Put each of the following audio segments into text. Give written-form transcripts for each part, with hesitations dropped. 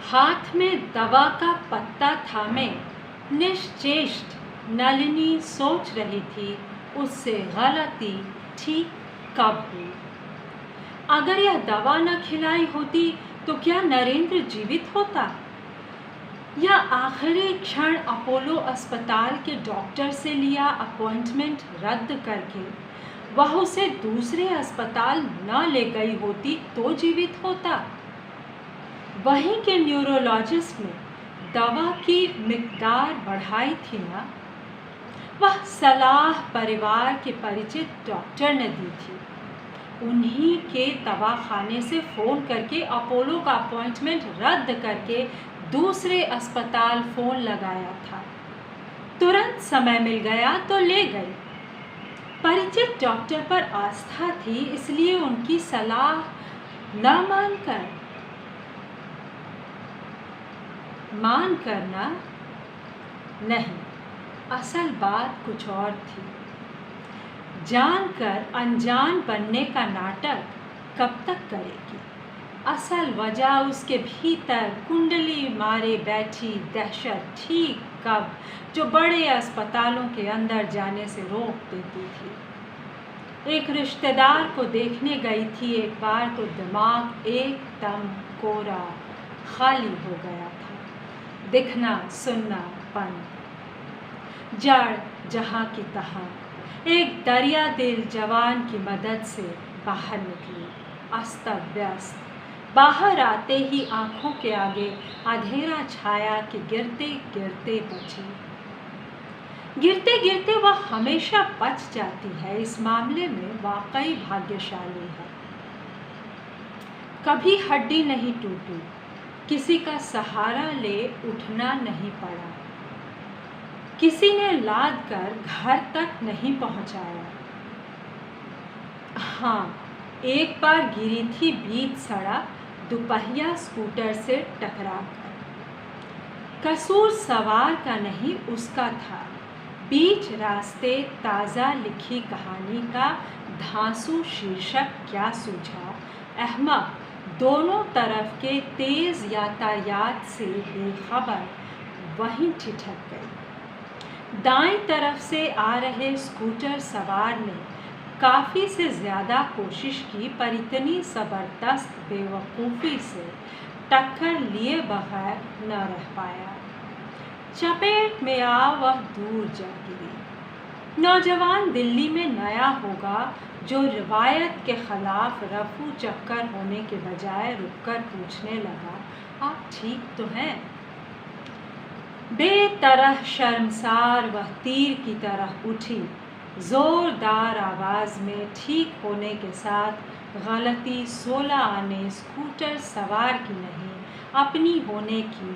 हाथ में दवा का पत्ता थामे निश्चेष्ट नलिनी सोच रही थी उससे गलती ठीक कब हुई। अगर यह दवा न खिलाई होती तो क्या नरेंद्र जीवित होता, या आखिरी क्षण अपोलो अस्पताल के डॉक्टर से लिया अपॉइंटमेंट रद्द करके वह उसे दूसरे अस्पताल न ले गई होती तो जीवित होता। वहीं के न्यूरोलॉजिस्ट ने दवा की मिकदार बढ़ाई थी ना, वह सलाह परिवार के परिचित डॉक्टर ने दी थी। उन्हीं के दवाखाने से फ़ोन करके अपोलो का अपॉइंटमेंट रद्द करके दूसरे अस्पताल फ़ोन लगाया था। तुरंत समय मिल गया तो ले गई। परिचित डॉक्टर पर आस्था थी, इसलिए उनकी सलाह न मान करना नहीं, असल बात कुछ और थी। जानकर अनजान बनने का नाटक कब तक करेगी। असल वजह उसके भीतर कुंडली मारे बैठी दहशत ठीक कब, जो बड़े अस्पतालों के अंदर जाने से रोक देती थी। एक रिश्तेदार को देखने गई थी एक बार तो दिमाग एकदम कोरा खाली हो गया था। दिखना सुनना बंद। जड़ जहाँ की तहाँ एक दरिया दिल जवान की मदद से बाहर निकली, अस्त व्यस्त। बाहर आते ही आंखों के आगे अंधेरा छाया कि गिरते गिरते बची। गिरते गिरते वह हमेशा बच जाती है, इस मामले में वाकई भाग्यशाली है। कभी हड्डी नहीं टूटी, किसी का सहारा ले उठना नहीं पड़ा, किसी ने लाद कर घर तक नहीं पहुंचाया। हाँ, एक बार गिरी थी बीच सड़क दुपहिया स्कूटर से टकराकर। कसूर सवार का नहीं उसका था। बीच रास्ते ताज़ा लिखी कहानी का धांसू शीर्षक क्या सूझा। अहमक दोनों तरफ के तेज यातायात से बेखबर वहीं ठिठक गई। दाईं तरफ से आ रहे स्कूटर सवार ने काफ़ी से ज़्यादा कोशिश की, पर इतनी ज़बरदस्त बेवकूफ़ी से टक्कर लिए बगैर न रह पाया। चपेट में आ वह दूर जा गिरी। नौजवान दिल्ली में नया होगा जो रिवायत के ख़िलाफ़ रफू चक्कर होने के बजाय रुककर पूछने लगा, आप ठीक तो हैं? बेतरह शर्मसार वह तीर की तरह उठी, ज़ोरदार आवाज़ में ठीक होने के साथ गलती 16 आने स्कूटर सवार की नहीं अपनी होने की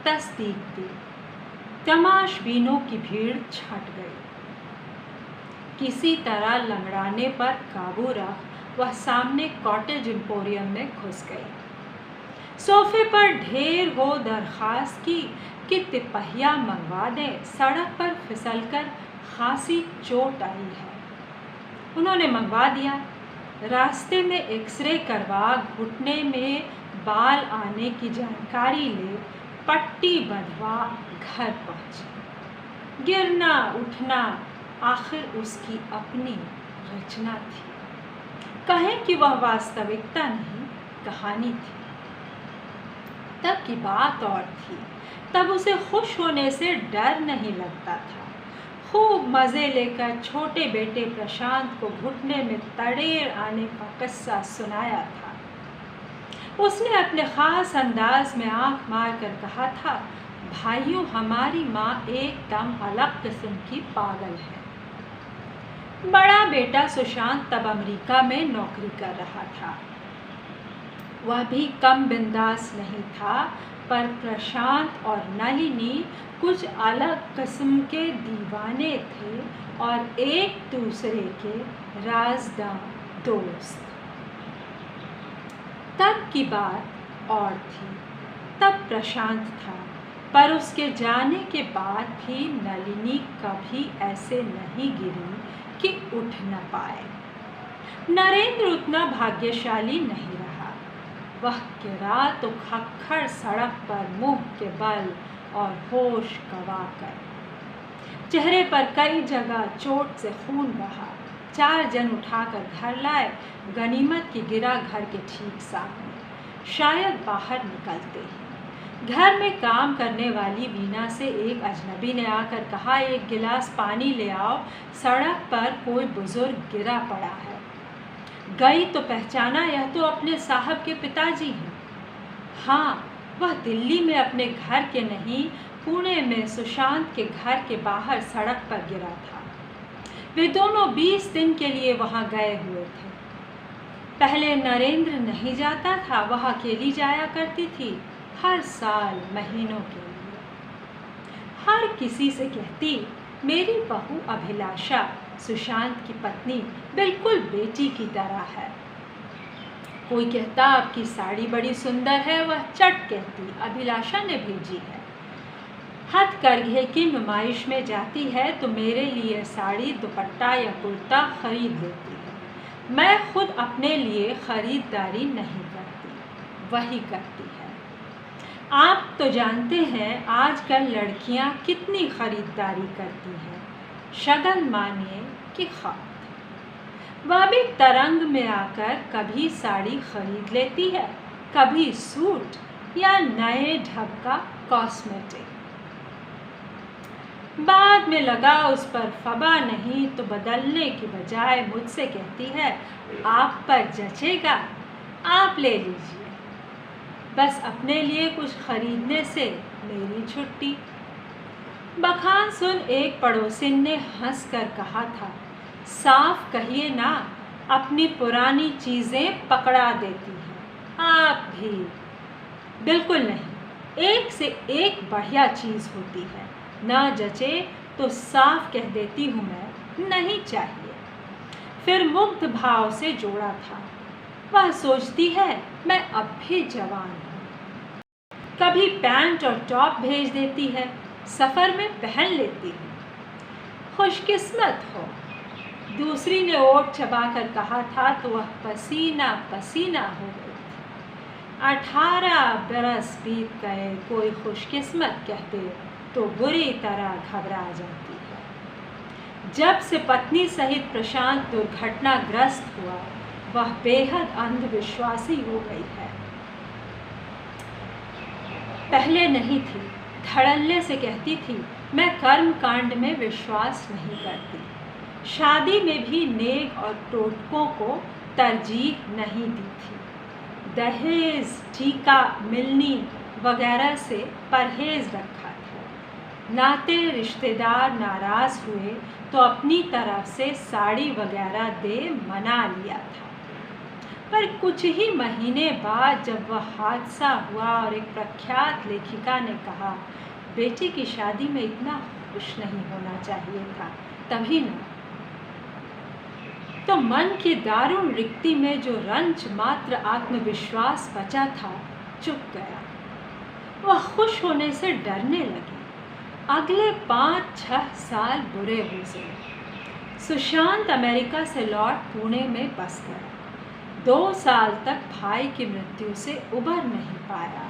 तस्दीक दी। तमाशबीनों की भीड़ छट गई। किसी तरह लंगड़ाने पर काबू रख वह सामने कॉटेज एम्पोरियम में घुस गई। सोफे पर ढेर हो दरख्वास्त की कि तिपहिया मंगवा दें, सड़क पर फिसलकर खासी चोट आई है। उन्होंने मंगवा दिया। रास्ते में एक्सरे करवा, घुटने में बाल आने की जानकारी ले, पट्टी बंधवा घर पहुंची। गिरना उठना आखिर उसकी अपनी रचना थी। कहें कि वह वास्तविकता नहीं, कहानी थी। तब की बात और थी। तब उसे खुश होने से डर नहीं लगता था। खूब मज़े लेकर छोटे बेटे प्रशांत को घुटने में तड़ेर आने का किस्सा सुनाया था। उसने अपने ख़ास अंदाज में आंख मार कर कहा था, भाइयों, हमारी माँ एकदम अलग किस्म की पागल है। बड़ा बेटा सुशांत तब अमेरिका में नौकरी कर रहा था। वह भी कम बिंदास नहीं था, पर प्रशांत और नलिनी कुछ अलग किस्म के दीवाने थे और एक दूसरे के राज़दार दोस्त। तब की बात और थी। तब प्रशांत था, पर उसके जाने के बाद भी नलिनी कभी ऐसे नहीं गिरी कि उठ न पाए। नरेंद्र उतना भाग्यशाली नहीं रहा। वह गिरा तो खक्खर सड़क पर मुंह के बल और होश गंवाकर। चेहरे पर कई जगह चोट से खून बहा। 4 जन उठाकर घर लाए, गनीमत की गिरा घर के ठीक सामने। शायद बाहर निकलते ही घर में काम करने वाली वीना से एक अजनबी ने आकर कहा, एक गिलास पानी ले आओ, सड़क पर कोई बुजुर्ग गिरा पड़ा है। गई तो पहचाना, यह तो अपने साहब के पिताजी हैं। हाँ, वह दिल्ली में अपने घर के नहीं, पुणे में सुशांत के घर के बाहर सड़क पर गिरा था। वे दोनों 20 दिन के लिए वहाँ गए हुए थे। पहले नरेंद्र नहीं जाता था, वह अकेली जाया करती थी, हर साल महीनों के लिए। हर किसी से कहती, मेरी बहू अभिलाषा, सुशांत की पत्नी, बिल्कुल बेटी की तरह है। कोई कहता, आपकी साड़ी बड़ी सुंदर है, वह चट कहती, अभिलाषा ने भेजी है। हथकरघे की नुमाइश में जाती है तो मेरे लिए साड़ी, दुपट्टा या कुर्ता खरीद लेती है। मैं खुद अपने लिए खरीदारी नहीं करती, वही करती है। आप तो जानते हैं आजकल लड़कियां कितनी खरीदारी करती हैं, शगन मानिए कि खाक। वह भी तरंग में आकर कभी साड़ी खरीद लेती है, कभी सूट या नए ढंग का कॉस्मेटिक। बाद में लगा उस पर फबा नहीं तो बदलने की बजाय मुझसे कहती है, आप पर जचेगा, आप ले लीजिए। बस अपने लिए कुछ खरीदने से मेरी छुट्टी। बखान सुन एक पड़ोसिन ने हंसकर कहा था, साफ कहिए ना, अपनी पुरानी चीज़ें पकड़ा देती हैं आप भी। बिल्कुल नहीं, एक से एक बढ़िया चीज़ होती है, ना जचे तो साफ कह देती हूँ मैं, नहीं चाहिए। फिर मुग्ध भाव से जोड़ा था, वह सोचती है मैं अब भी जवान हूँ। कभी पैंट और टॉप भेज देती है, सफ़र में पहन लेती हूँ। खुशकिस्मत हो। दूसरी ने ओठ चबाकर कहा था तो वह पसीना पसीना हो गई थी। 18 बरस बीत गए, कोई खुशकिस्मत कहते तो बुरी तरह घबरा जाती है। जब से पत्नी सहित प्रशांत दुर्घटनाग्रस्त हुआ, वह बेहद अंधविश्वासी हो गई है। पहले नहीं थी, धड़ल्ले से कहती थी, मैं कर्म कांड में विश्वास नहीं करती। शादी में भी नेक और टोटकों को तरजीह नहीं दी थी। दहेज, टीका, मिलनी वगैरह से परहेज रखा था। नाते रिश्तेदार नाराज़ हुए तो अपनी तरफ से साड़ी वगैरह दे मना लिया था। पर कुछ ही महीने बाद जब वह हादसा हुआ और एक प्रख्यात लेखिका ने कहा, बेटी की शादी में इतना खुश नहीं होना चाहिए था, तभी न, तो मन की दारुण रिक्ति में जो रंच मात्र आत्मविश्वास बचा था, चुक गया। वह खुश होने से डरने लगी। अगले 5-6 साल बुरे गुजरे। सुशांत अमेरिका से लौट पुणे में बस गया। 2 साल तक भाई की मृत्यु से उबर नहीं पाया,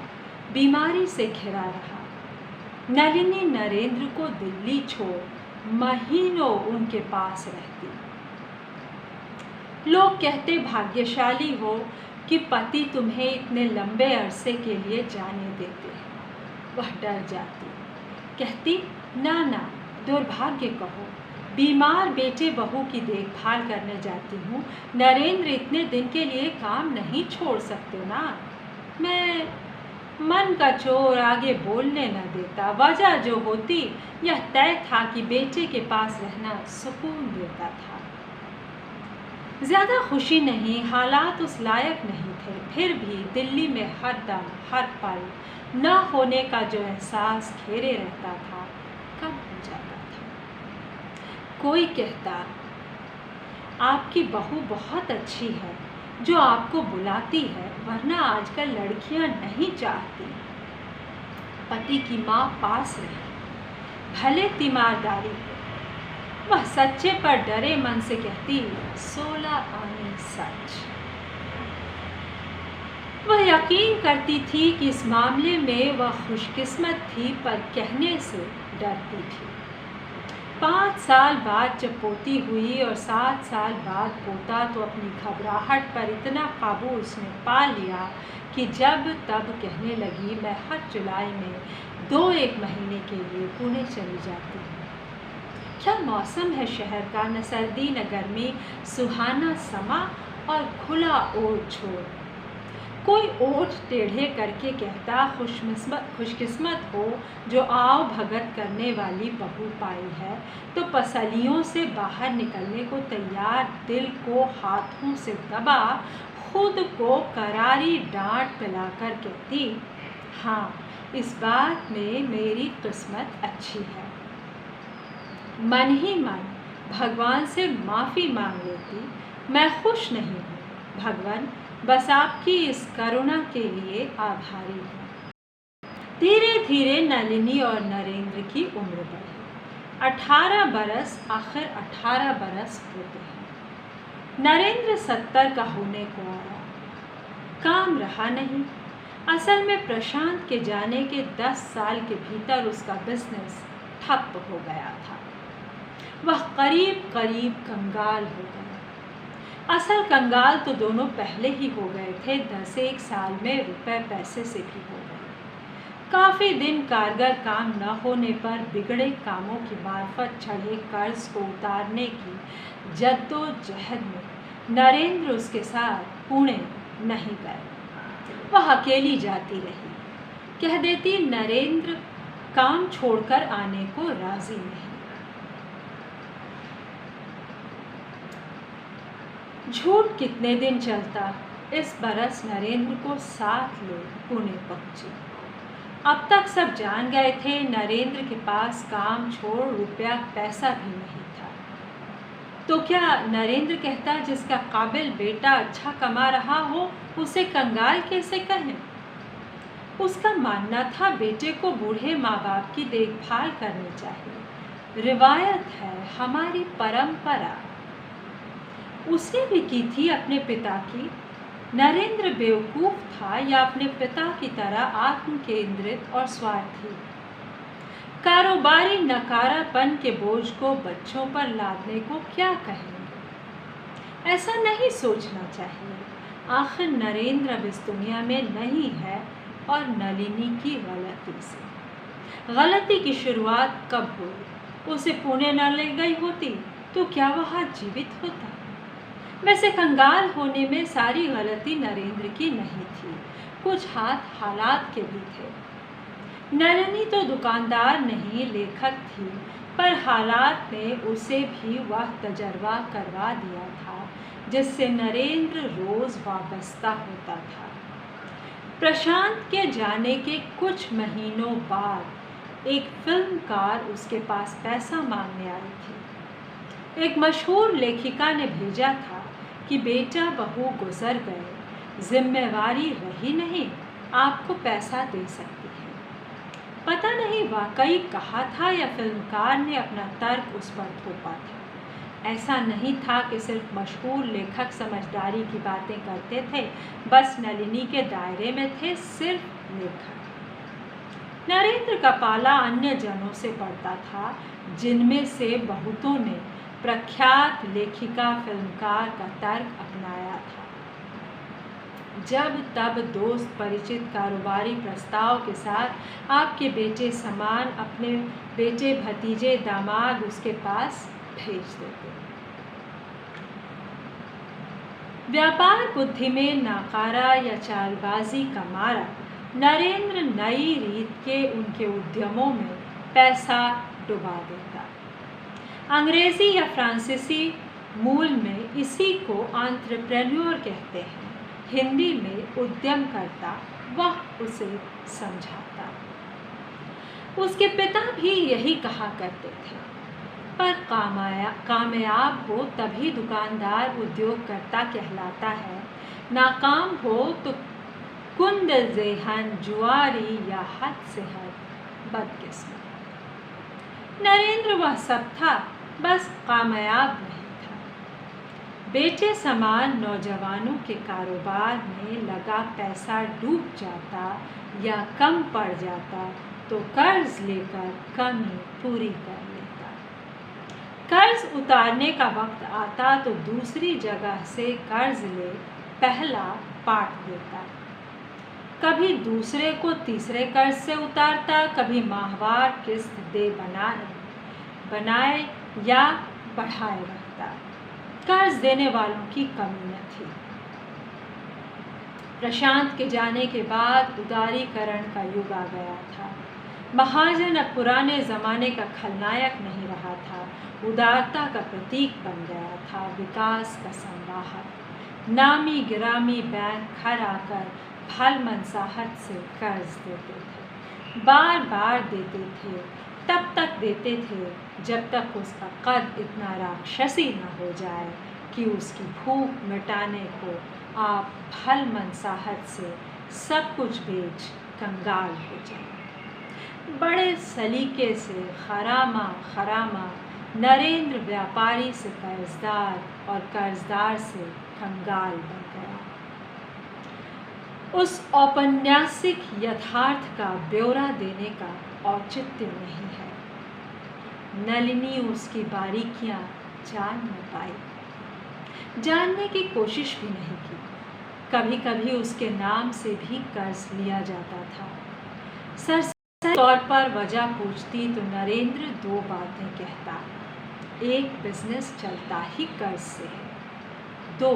बीमारी से घिरा रहा। नलिनी नरेंद्र को दिल्ली छोड़ महीनों उनके पास रहती। लोग कहते भाग्यशाली हो कि पति तुम्हें इतने लंबे अरसे के लिए जाने देते हैं। वह डर जाती, कहती, ना ना, दुर्भाग्य कहो, बीमार बेटे बहू की देखभाल करने जाती हूँ। नरेंद्र इतने दिन के लिए काम नहीं छोड़ सकते ना। मैं मन का चोर आगे बोलने न देता। वजह जो होती यह तय था कि बेटे के पास रहना सुकून देता था। ज़्यादा खुशी नहीं, हालात उस लायक नहीं थे, फिर भी दिल्ली में हर दम हर पल न होने का जो एहसास घेरे रहता था, कम हो जाता था। कोई कहता, आपकी बहू बहुत अच्छी है जो आपको बुलाती है, वरना आजकल लड़कियां नहीं चाहती पति की माँ पास रहे, भले तीमारदारी हो। वह सच्चे पर डरे मन से कहती, 16 आने सच। वह यकीन करती थी कि इस मामले में वह खुशकिस्मत थी, पर कहने से डरती थी। 5 साल बाद जब पोती हुई और 7 साल बाद पोता, तो अपनी घबराहट पर इतना काबू उसने पा लिया कि जब तब कहने लगी, मैं हर जुलाई में 2-1 महीने के लिए पुणे चली जाती हूँ। क्या मौसम है शहर का, न सर्दी न गर्मी, सुहाना समा और खुला ओट छोड़। कोई ओठ टेढ़े करके कहता, खुशकिस्मत हो जो आओ भगत करने वाली बहू पाई है, तो पसलियों से बाहर निकलने को तैयार दिल को हाथों से दबा खुद को करारी डांट पिलाकर कहती, हाँ इस बात में मेरी किस्मत अच्छी है। मन ही मन भगवान से माफ़ी मांग लेती, मैं खुश नहीं हूँ भगवान, बस आपकी इस करुणा के लिए आभारी हूँ। धीरे धीरे नलिनी और नरेंद्र की उम्र बढ़ी। 18 बरस, आखिर 18 बरस होते हैं। नरेंद्र 70 का होने को आया। काम रहा नहीं। असल में प्रशांत के जाने के 10 साल के भीतर उसका बिजनेस ठप हो गया था। वह करीब करीब कंगाल हो गया। असल कंगाल तो दोनों पहले ही हो गए थे, 10 साल में रुपए पैसे से भी हो गए। काफ़ी दिन कारगर काम न होने पर बिगड़े कामों की मार्फत चढ़े कर्ज को उतारने की जद्दोजहद में नरेंद्र उसके साथ पुणे नहीं गए। वह अकेली जाती रही। कह देती, नरेंद्र काम छोड़कर आने को राजी नहीं। झूठ कितने दिन चलता। इस बरस नरेंद्र को साथ ले पुणे पहुंची। अब तक सब जान गए थे नरेंद्र के पास काम छोड़ रुपया पैसा भी नहीं था। तो क्या नरेंद्र कहता, जिसका काबिल बेटा अच्छा कमा रहा हो उसे कंगाल कैसे कहें। उसका मानना था बेटे को बूढ़े माँ बाप की देखभाल करनी चाहिए, रिवायत है, हमारी परंपरा। उसने भी की थी अपने पिता की। नरेंद्र बेवकूफ़ था या अपने पिता की तरह आत्म केंद्रित और स्वार्थी। कारोबारी नकारापन के बोझ को बच्चों पर लादने को क्या कहेंगे। ऐसा नहीं सोचना चाहिए। आखिर नरेंद्र अब इस दुनिया में नहीं है, और नलिनी की गलती से। गलती की शुरुआत कब हुई। उसे पुणे न ले गई होती तो क्या वह जीवित होता। वैसे कंगाल होने में सारी गलती नरेंद्र की नहीं थी, कुछ हाथ हालात के भी थे। नलिनी तो दुकानदार नहीं, लेखक थी, पर हालात ने उसे भी वह तजर्बा करवा दिया था जिससे नरेंद्र रोज़ वाबस्ता होता था। प्रशांत के जाने के कुछ महीनों बाद एक फिल्मकार उसके पास पैसा मांगने आई थी। एक मशहूर लेखिका ने भेजा था कि बेटा बहू गुजर गए, जिम्मेवारी रही नहीं, आपको पैसा दे सकती है। पता नहीं वाकई कहा था या फिल्मकार ने अपना तर्क उस पर थोपा था। ऐसा नहीं था कि सिर्फ मशहूर लेखक समझदारी की बातें करते थे, बस नलिनी के दायरे में थे सिर्फ लेखक। नरेंद्र का पाला अन्य जनों से पड़ता था, जिनमें से बहुतों ने प्रख्यात लेखिका फिल्मकार का तर्क अपनाया था। जब तब दोस्त परिचित कारोबारी प्रस्ताव के साथ आपके बेटे समान अपने बेटे भतीजे दामाद उसके पास भेज देते। व्यापार बुद्धि में नाकारा या चालबाजी का मारा नरेंद्र नई रीत के उनके उद्यमों में पैसा डुबा देता। अंग्रेजी या फ्रांसीसी मूल में इसी को एंटरप्रेन्योर कहते हैं, हिंदी में उद्यमकर्ता। वह उसे समझाता। उसके पिता भी यही कहा करते थे, पर कामयाब हो तभी दुकानदार उद्योगकर्ता कहलाता है, नाकाम हो तो कुंद ज़ेहन, जुआरी या हद से हद बदकिस्मत। नरेंद्र वह सब था, बस कामयाब नहीं था। बेटे समान नौजवानों के कारोबार में लगा पैसा डूब जाता या कम पड़ जाता तो कर्ज लेकर कमी पूरी कर लेता। कर्ज उतारने का वक्त आता तो दूसरी जगह से कर्ज ले पहला पाट देता। कभी दूसरे को तीसरे कर्ज से उतारता, कभी माहवार किस्त दे बनाए या बढ़ाए रखता। कर्ज देने वालों की कमी न थी। प्रशांत के जाने के बाद उदारीकरण का युग आ गया था। महाजन अब पुराने ज़माने का खलनायक नहीं रहा था, उदारता का प्रतीक बन गया था, विकास का संवाहक। नामी गिरामी बैंक घर आकर भल मनसाहत से कर्ज देते थे, बार बार देते थे, तब तक देते थे जब तक उसका कद इतना राक्षसी न हो जाए कि उसकी भूख मिटाने को आप भल मनसाहत से सब कुछ बेच कंगाल हो जाए। बड़े सलीके से खरामा नरेंद्र व्यापारी से कर्जदार और कर्जदार से कंगाल बन गया। उस औपन्यासिक यथार्थ का ब्यौरा देने का औचित्य नहीं है। नलिनी उसकी बारीकियां जान न पाई, जानने की कोशिश भी नहीं की। कभी कभी उसके नाम से भी कर्ज लिया जाता था। सरसरी तौर पर वजह पूछती तो नरेंद्र दो बातें कहता। एक, बिजनेस चलता ही कर्ज से है। दो,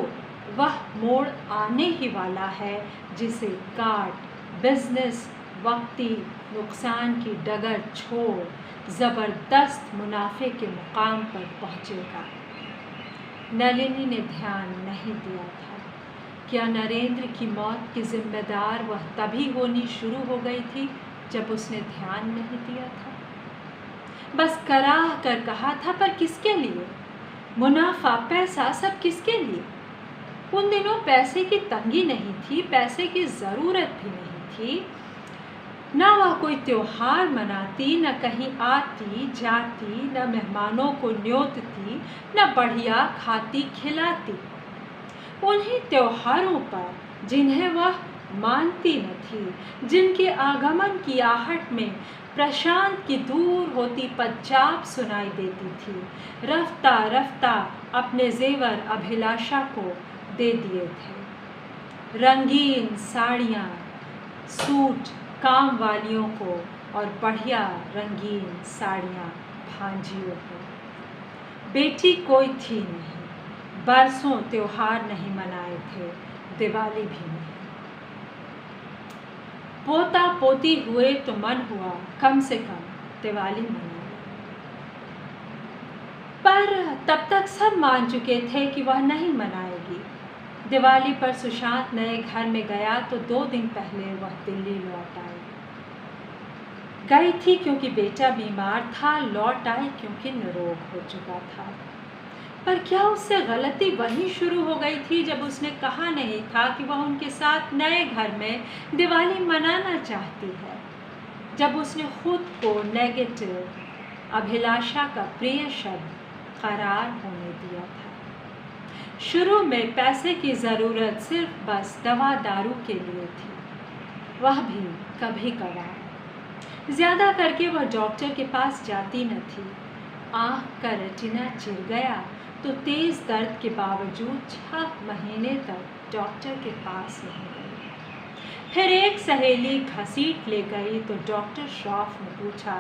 वह मोड़ आने ही वाला है जिसे काट बिजनेस वक्ती नुकसान की डगर छोड़ ज़बरदस्त मुनाफे के मुकाम पर पहुँचेगा। नलिनी ने ध्यान नहीं दिया था। क्या नरेंद्र की मौत की जिम्मेदार वह तभी होनी शुरू हो गई थी जब उसने ध्यान नहीं दिया था? बस कराह कर कहा था, पर किसके लिए? मुनाफा, पैसा, सब किसके लिए? उन दिनों पैसे की तंगी नहीं थी, पैसे की ज़रूरत भी नहीं थी। ना वह कोई त्योहार मनाती, न कहीं आती जाती, न मेहमानों को न्योतती, न बढ़िया खाती खिलाती। उन्हीं त्योहारों पर जिन्हें वह मानती न थी, जिनके आगमन की आहट में प्रशांत की दूर होती पदचाप सुनाई देती थी, रफ्ता रफ्ता अपने जेवर अभिलाषा को दे दिए थे। रंगीन साड़ियाँ, सूट काम वालियों को और बढ़िया रंगीन साड़ियाँ भांजियों को। बेटी कोई थी नहीं, बरसों त्योहार नहीं मनाए थे, दिवाली भी नहीं। पोता पोती हुए तो मन हुआ कम से कम दिवाली मनाए, पर तब तक सब मान चुके थे कि वह नहीं मनाएगी। दिवाली पर सुशांत नए घर में गया तो 2 दिन पहले वह दिल्ली लौट आई। गई थी क्योंकि बेटा बीमार था, लौट आई क्योंकि निरोग हो चुका था। पर क्या उससे गलती वहीं शुरू हो गई थी जब उसने कहा नहीं था कि वह उनके साथ नए घर में दिवाली मनाना चाहती है? जब उसने खुद को नेगेटिव अभिलाषा का प्रिय शब्द करार होने दिया था। शुरू में पैसे की ज़रूरत सिर्फ बस दवा दारू के लिए थी, वह भी कभी कभार। ज़्यादा करके वह डॉक्टर के पास जाती न थी। आँख का रेटिना चिर गया तो तेज़ दर्द के बावजूद 6 महीने तक डॉक्टर के पास नहीं गई। फिर एक सहेली घसीट ले गई तो डॉक्टर श्रॉफ ने पूछा,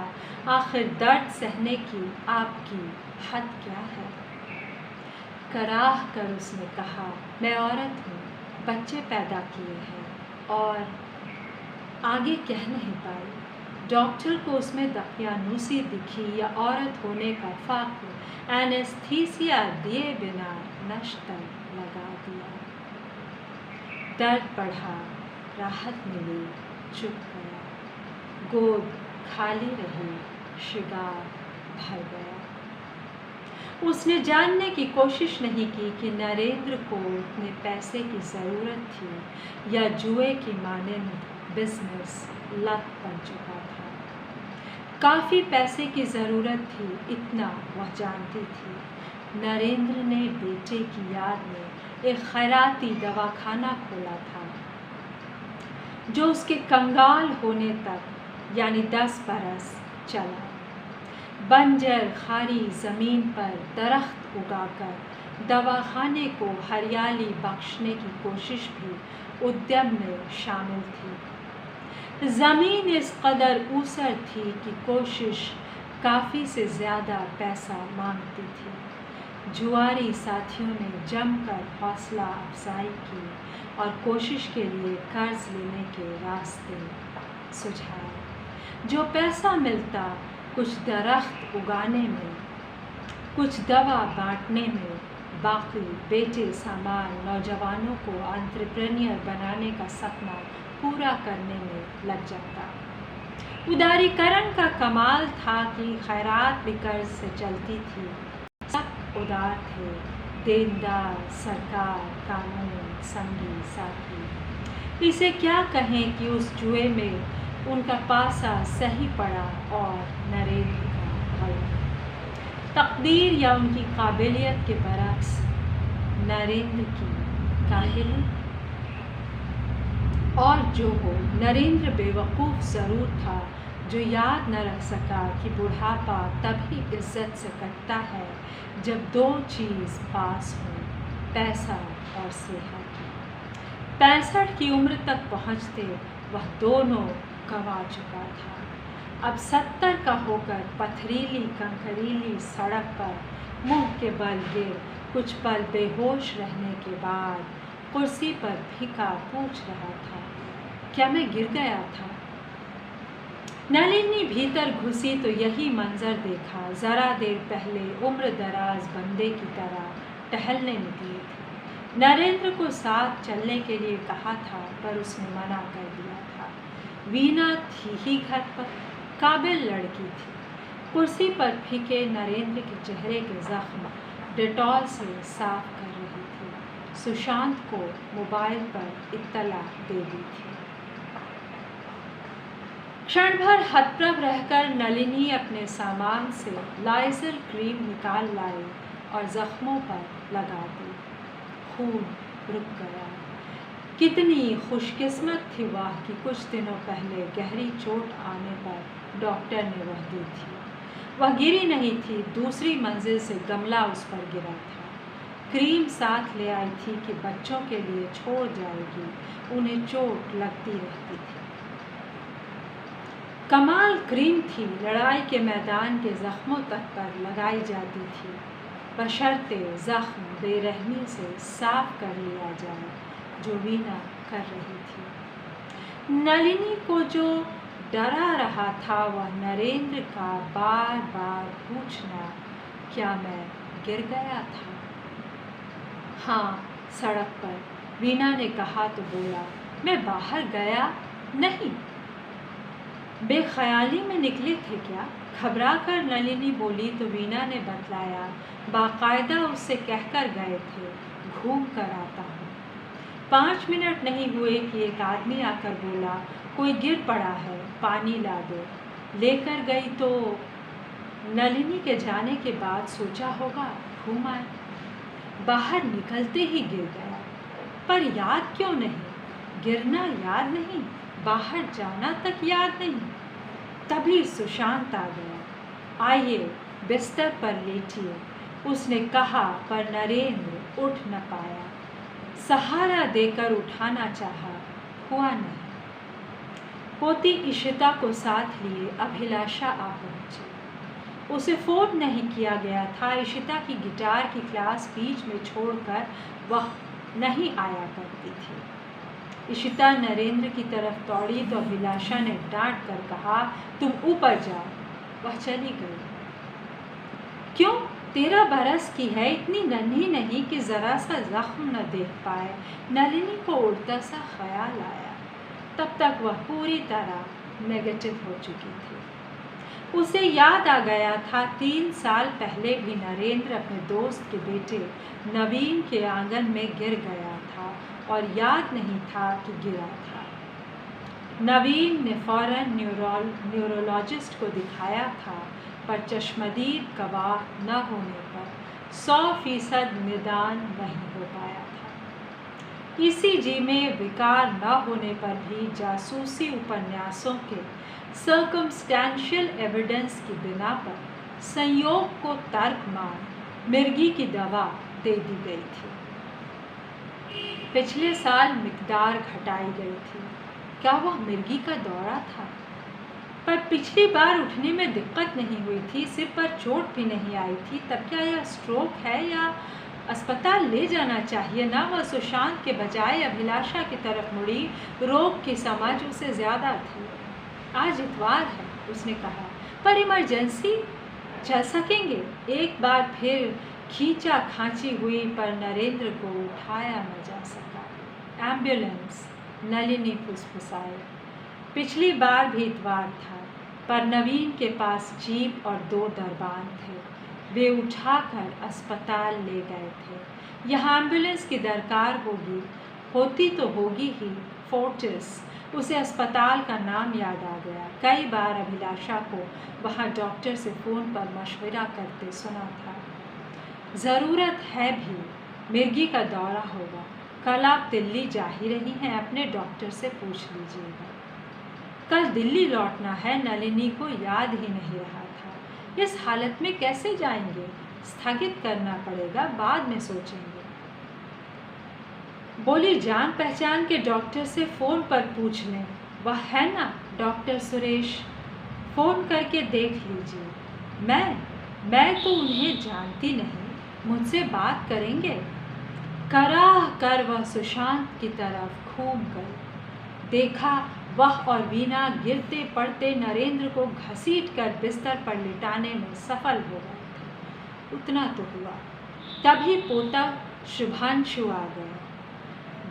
आखिर दर्द सहने की आपकी हद क्या है? कराह कर उसने कहा, मैं औरत हूँ, बच्चे पैदा किए हैं। और आगे कह नहीं पाई। डॉक्टर को उसमें दकियानूसी दिखी या औरत होने का फ़ख्र एनेस्थीसिया दिए बिना नश्तर लगा दिया। दर्द बढ़ा, राहत मिली, चुप गया। गोद खाली रही, शिगार भर गया। उसने जानने की कोशिश नहीं की कि नरेंद्र को उतने पैसे की ज़रूरत थी या जुए की मानंद बिजनेस लत बन चुका था। काफ़ी पैसे की ज़रूरत थी, इतना वह जानती थी, नरेंद्र ने बेटे की याद में एक खैराती दवाखाना खोला था जो उसके कंगाल होने तक यानी 10 बरस चला। बंजर खारी ज़मीन पर दरख्त उगाकर दवाखाने को हरियाली बख्शने की कोशिश भी उद्यम में शामिल थी। ज़मीन इस कदर ऊसर थी कि कोशिश काफ़ी से ज़्यादा पैसा मांगती थी। जुआरी साथियों ने जमकर हौसला अफजाई की और कोशिश के लिए कर्ज लेने के रास्ते सुझाए। जो पैसा मिलता कुछ दरख्त उगाने में, कुछ दवा बांटने में, बाकी बेचे सामान नौजवानों को एंटरप्रेन्योर बनाने का सपना पूरा करने में लग जाता। उदारीकरण का कमाल था कि खैरात भी कर्ज से चलती थी। सब उदार थे, देनदार, सरकार, कानून, संगी साथी। इसे क्या कहें कि उस जुए में उनका पासा सही पड़ा और नरेंद्र का गलत। तकदीर या उनकी काबिलियत के बरक्स नरेंद्र की काहिली। और जो हो, नरेंद्र बेवकूफ़ ज़रूर था जो याद न रख सका कि बुढ़ापा तभी इज्जत से कटता है जब 2 चीज़ पास हों, पैसा और सेहत। 65 की उम्र तक पहुँचते वह दोनों गंवा चुका था। अब 70 का होकर पथरीली कंकरीली सड़क पर मुंह के बल गिर कुछ पल बेहोश रहने के बाद कुर्सी पर फीका पूछ रहा था, क्या मैं गिर गया था? नलिनी भीतर घुसी तो यही मंजर देखा। ज़रा देर पहले उम्र दराज बंदे की तरह टहलने निकली थी। नरेंद्र को साथ चलने के लिए कहा था पर उसने मना कर दिया था। वीना थी ही घर पर, काबिल लड़की थी। कुर्सी पर फीके नरेंद्र के चेहरे के जख्म डेटॉल से साफ कर रही थी। सुशांत को मोबाइल पर इत्तला दे दी थी। क्षण भर हतप्रभ रहकर नलिनी अपने सामान से लाइजर क्रीम निकाल लाई और जख्मों पर लगा दी। खून रुक गया। कितनी खुशकिस्मत थी वह कि कुछ दिनों पहले गहरी चोट आने पर डॉक्टर ने वह दी थी। वह गिरी नहीं थी, दूसरी मंजिल से गमला उस पर गिरा था। क्रीम साथ ले आई थी कि बच्चों के लिए छोड़ जाएगी, उन्हें चोट लगती रहती थी। कमाल क्रीम थी, लड़ाई के मैदान के जख्मों तक पर लगाई जाती थी, बशर्ते जख्म बेरहमी से साफ कर लिया जाए, जो वीना कर रही थी। नलिनी को जो डरा रहा था वह नरेंद्र का बार बार पूछना, क्या मैं गिर गया था? हाँ, सड़क पर, वीना ने कहा तो बोला, मैं बाहर गया नहीं। बेख्याली में निकले थे क्या? घबरा कर नलिनी बोली तो वीना ने बतलाया, बाकायदा उससे कहकर गए थे, घूम कर आता हूँ। 5 मिनट नहीं हुए कि एक आदमी आकर बोला, कोई गिर पड़ा है, पानी ला दो। लेकर गई तो नलिनी के जाने के बाद सोचा होगा घूम आए। बाहर निकलते ही गिर गया, पर याद क्यों नहीं? गिरना याद नहीं, बाहर जाना तक याद नहीं। तभी सुशांत आ गया। आइए बिस्तर पर लेटिए, उसने कहा, पर नरेंद्र उठ न पाया। सहारा देकर उठाना चाहा, हुआ नहीं। पोती इशिता को साथ लिए अभिलाषा आ पहुंची। उसे फ़ोन नहीं किया गया था। इशिता की गिटार की क्लास बीच में छोड़कर वह नहीं आया करती थी। इशिता नरेंद्र की तरफ दौड़ी तो अभिलाषा ने डांट कर कहा, तुम ऊपर जाओ। वह चली गई। क्यों? 13 बरस की है, इतनी नन्ही नहीं कि ज़रा सा जख्म न देख पाए। नलिनी को उड़ता सा ख्याल आया। तब तक वह पूरी तरह नेगेटिव हो चुकी थी। उसे याद आ गया था 3 साल पहले भी नरेंद्र अपने दोस्त के बेटे नवीन के आंगन में गिर गया था और याद नहीं था कि गिरा था। नवीन ने फौरन न्यूरोलॉजिस्ट को दिखाया था, पर चश्मदीद गवाह न होने पर 100% निदान नहीं हो पाया था। ईसीजी में विकार न होने पर भी जासूसी उपन्यासों के सर्कमस्टेंशियल एविडेंस की बिना पर संयोग को तर्क मान मिर्गी की दवा दे दी गई थी। पिछले साल मिकदार घटाई गई थी। क्या वह मिर्गी का दौरा था? पर पिछली बार उठने में दिक्कत नहीं हुई थी, सिर पर चोट भी नहीं आई थी। तब क्या यह स्ट्रोक है या अस्पताल ले जाना चाहिए? ना वह सुशांत के बजाय अभिलाषा की तरफ मुड़ी। रोग की समझ उसे ज़्यादा थी। आज इतवार है, उसने कहा, पर इमरजेंसी चल सकेंगे। एक बार फिर खींचा खांची हुई, पर नरेंद्र को उठाया न जा सका। एम्बुलेंस, नलिनी फुसफुसाई। पिछली बार भी इतवार था, पर नवीन के पास जीप और 2 दरबान थे। वे उठाकर अस्पताल ले गए थे। यहाँ एम्बुलेंस की दरकार होती तो होगी ही। फोर्टिस, उसे अस्पताल का नाम याद आ गया। कई बार अभिलाषा को वहाँ डॉक्टर से फ़ोन पर मशवरा करते सुना था। ज़रूरत है भी, मिर्गी का दौरा होगा। कल आप दिल्ली जा ही रही हैं, अपने डॉक्टर से पूछ लीजिएगा। कल दिल्ली लौटना है, नलिनी को याद ही नहीं रहा था। इस हालत में कैसे जाएंगे? स्थगित करना पड़ेगा, बाद में सोचेंगे। बोली, जान पहचान के डॉक्टर से फ़ोन पर पूछ लें। वह है ना डॉक्टर सुरेश? फ़ोन करके देख लीजिए। मैं तो उन्हें जानती नहीं, मुझसे बात करेंगे? कराह कर वह सुशांत की तरफ घूम गई। देखा, वह और वीना गिरते पड़ते नरेंद्र को घसीट कर बिस्तर पर लिटाने में सफल हो गए थे। उतना तो हुआ, तभी पोता शुभांशु आ गया।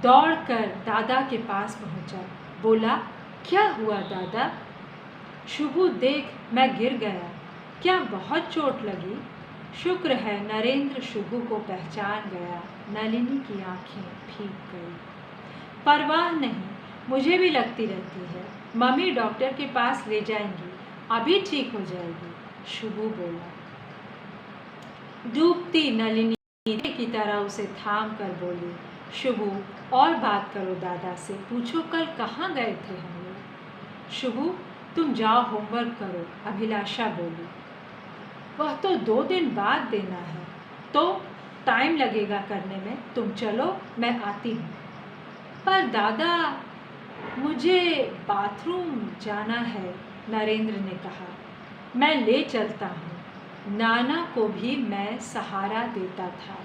दौड़कर दादा के पास पहुंचा। बोला, क्या हुआ दादा? शुभू, देख, मैं गिर गया। क्या बहुत चोट लगी? शुक्र है नरेंद्र शुभू को पहचान गया। नलिनी की आंखें भीग गई। परवाह नहीं, मुझे भी लगती रहती है। मम्मी डॉक्टर के पास ले जाएंगी, अभी ठीक हो जाएगी, शुभू बोला। डूबती नलिनी की तरह उसे थाम कर बोली, शुभू, और बात करो दादा से, पूछो कल कहाँ गए थे हम लोग। शुभू, तुम जाओ होमवर्क करो, अभिलाषा बोली। वह तो 2 दिन बाद देना है, तो टाइम लगेगा करने में। तुम चलो, मैं आती हूँ। पर दादा, मुझे बाथरूम जाना है, नरेंद्र ने कहा। मैं ले चलता हूँ। नाना को भी मैं सहारा देता था।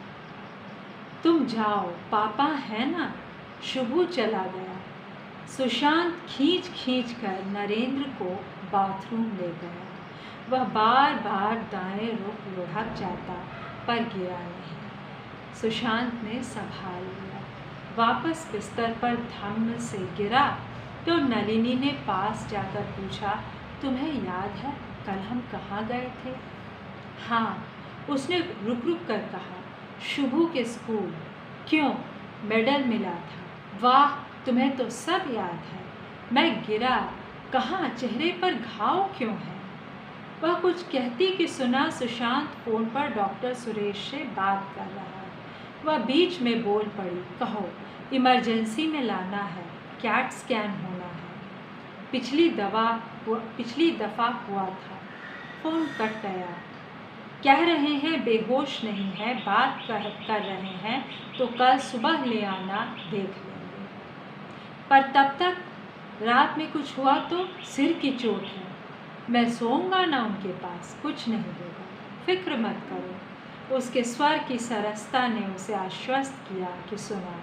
तुम जाओ, पापा है ना। शुभू चला गया। सुशांत खींच खींच कर नरेंद्र को बाथरूम ले गया। वह बार बार दाएं रुख लुढ़क जाता, पर गिरा नहीं। सुशांत ने संभाल लिया। वापस बिस्तर पर धम्म से गिरा तो नलिनी ने पास जाकर पूछा, तुम्हें याद है कल हम कहाँ गए थे? हाँ, उसने रुक रुक कर कहा, शुभू के स्कूल। क्यों? मेडल मिला था। वाह, तुम्हें तो सब याद है। मैं गिरा, कहाँ? चेहरे पर घाव क्यों है? वह कुछ कहती कि सुना सुशांत फ़ोन पर डॉक्टर सुरेश से बात कर रहा है। वह बीच में बोल पड़ी, कहो, इमरजेंसी में लाना है, कैट स्कैन होना है। पिछली दफ़ा हुआ था। फ़ोन कट गया। कह रहे हैं बेहोश नहीं है, बात कर रहे हैं, तो कल सुबह ले आना, देख लेंगे। पर तब तक रात में कुछ हुआ तो सिर की चोट है। मैं सोऊंगा ना उनके पास, कुछ नहीं होगा, फिक्र मत करो। उसके स्वर की सरसता ने उसे आश्वस्त किया कि सुना,